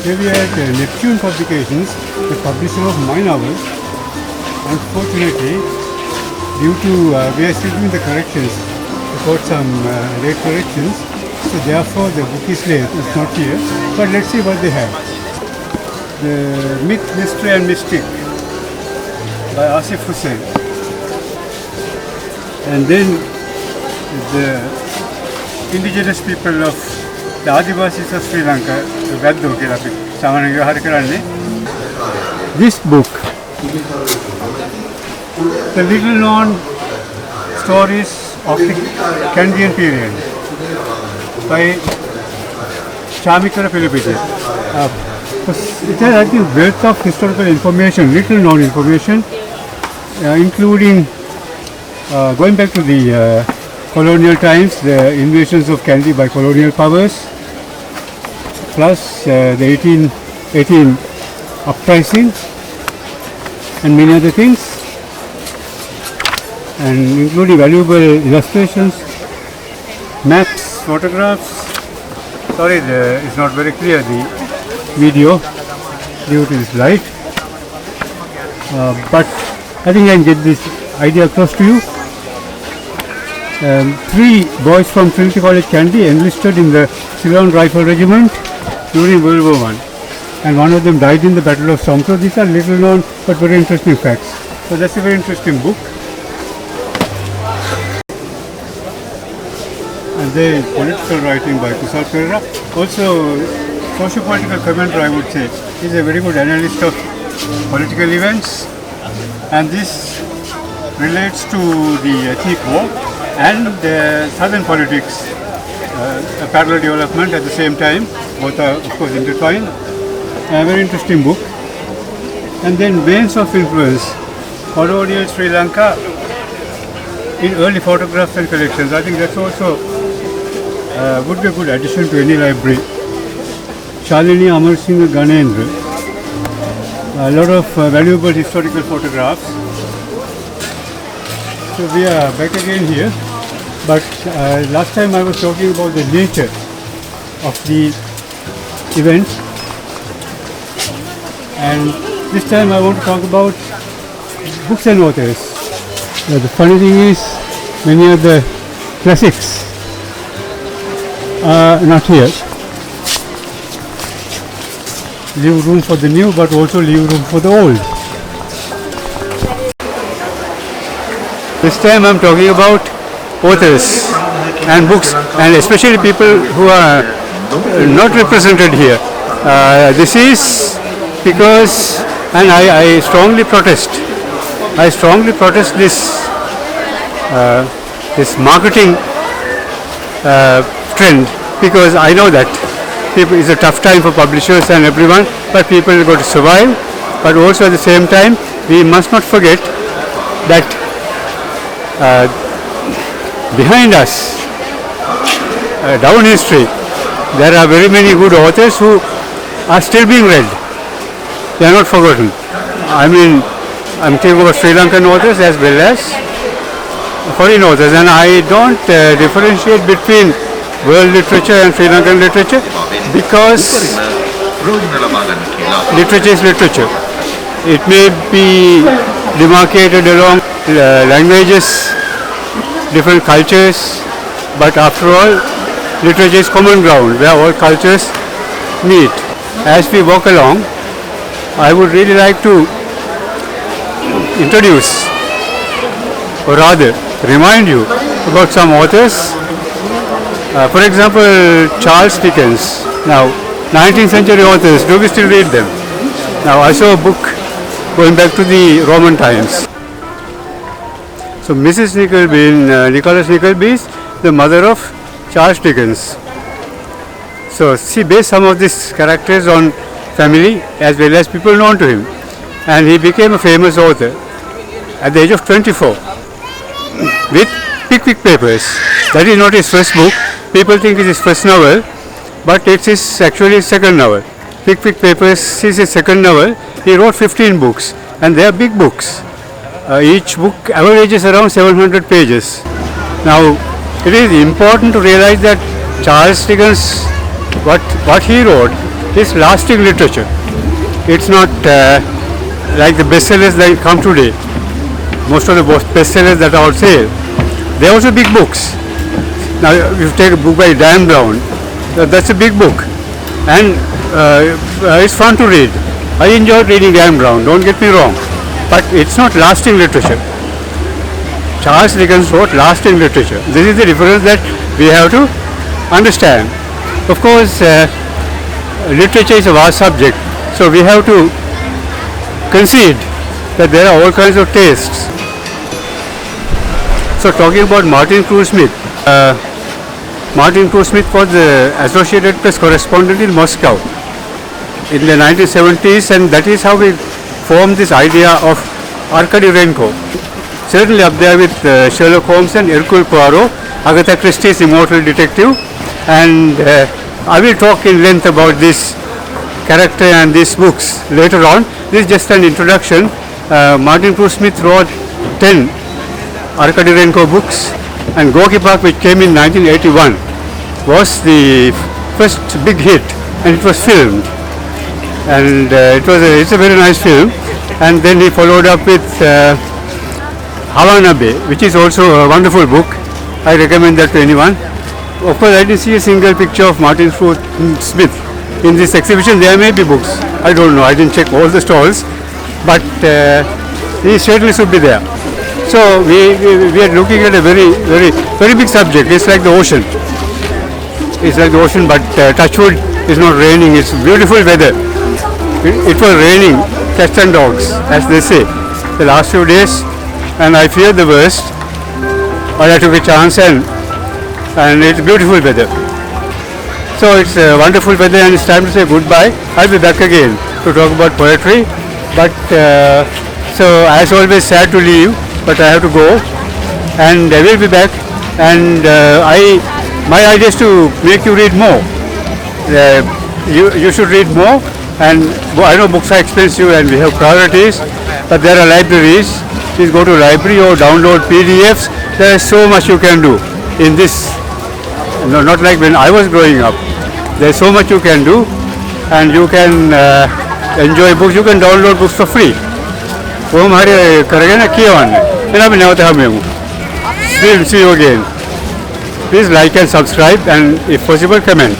Here we had Neptune Publications, the publisher of my novel. Unfortunately, due to we are still doing the corrections, we got some late corrections, so therefore the book is late, it's not here. But let's see what they have. The Myth, Mystery and Mystic by Asif Hussain. And then the indigenous people of the Adivasis of Sri Lanka, this book, the little known stories of the Kandyan period by Chamikara Pilipiti. It has, I think, wealth of historical information, little known information, including going back to the colonial times, the invasions of Kandy by colonial powers, plus the 1818 uprising and many other things, and including valuable illustrations, maps, photographs. Sorry, it's not very clear, the video due to this light, but I think I can get this idea across to you. 3 boys from Trinity College Kandy enlisted in the Ceylon Rifle Regiment during World War I, and one of them died in the Battle of Somme. So these are little known but very interesting facts. So that's a very interesting book. And then political writing by Kusal Perera. Also, socio-political commentator, I would say. He's a very good analyst of political events, and this relates to the ethnic war and southern politics, a parallel development at the same time. Both are, of course, intertwined. A very interesting book. And then Veins of Influence, colonial Sri Lanka in early photographs and collections. I think that's also would be a good addition to any library. Shalini Amar Singh Ganendra, a lot of valuable historical photographs. So we are back again here, but last time I was talking about the nature of the event, and this time I want to talk about books and authors. The funny thing is, many of the classics are not here. Leave room for the new, but also leave room for the old. This time I am talking about authors and books, and especially people who are not represented here. This is because, and I strongly protest. I strongly protest this this marketing trend, because I know that it's a tough time for publishers and everyone, but people are going to survive. But also at the same time, we must not forget that behind us, down history, there are very many good authors who are still being read. They are not forgotten. I mean, I'm thinking about Sri Lankan authors as well as foreign authors, and I don't differentiate between world literature and Sri Lankan literature, because literature is literature. It may be demarcated along languages, different cultures, but after all, literature is common ground where all cultures meet. As we walk along, I would really like to introduce, or rather remind you about some authors. For example, Charles Dickens. Now, 19th century authors, do we still read them? Now, I saw a book going back to the Roman times. So, Mrs. Nickleby, Nicholas Nickleby is the mother of Charles Dickens. So, she based some of these characters on family as well as people known to him. And he became a famous author at the age of 24 with Pickwick Papers. That is not his first book. People think it's his first novel, but it is actually his second novel. Pickwick Papers is his second novel. He wrote 15 books, and they are big books. Each book averages around 700 pages. Now, it is important to realize that Charles Dickens, what he wrote is lasting literature. It's not like the bestsellers that come today. Most of the bestsellers that are out sale, they're also big books. Now, if you take a book by Dan Brown, that's a big book, and it's fun to read. I enjoyed reading Dan Brown, don't get me wrong, but it's not lasting literature. Charles Dickens wrote lasting literature. This is the difference that we have to understand. Of course, literature is a vast subject, so we have to concede that there are all kinds of tastes. So talking about Martin Cruz Smith, Martin Cruz Smith was the Associated Press correspondent in Moscow in the 1970s, and that is how we formed this idea of Arkady Renko. Certainly up there with Sherlock Holmes and Hercule Poirot, Agatha Christie's immortal detective, and I will talk in length about this character and these books later on. This is just an introduction. Martin Cruz Smith wrote 10 Arkady Renko books, and Gorky Park, which came in 1981, was the first big hit, and it was filmed, and it's a very nice film. And then he followed up with Havana Bay, which is also a wonderful book. I recommend that to anyone. Of course, I didn't see a single picture of Martin Cruz Smith in this exhibition. There may be books, I don't know, I didn't check all the stalls, but he certainly should be there. So we are looking at a very big subject. It's like the ocean. It's like the ocean, but touchwood, it's not raining. It's beautiful weather. It was raining cats and dogs, as they say, the last few days, and I feared the worst, but I took a chance, and it's beautiful weather. So it's wonderful weather, and it's time to say goodbye. I'll be back again to talk about poetry, but so as always, sad to leave, but I have to go, and I will be back. And my idea is to make you read more. You should read more, and I know books are expensive and we have priorities, but there are libraries. Please go to library or download PDFs. There is so much you can do in this. No, not like when I was growing up. There is so much you can do, and you can enjoy books. You can download books for free. वो हमारे करेंगे ना किया वाने ना भी नहीं होता हमें वो see you again. Please like and subscribe, and if possible comment.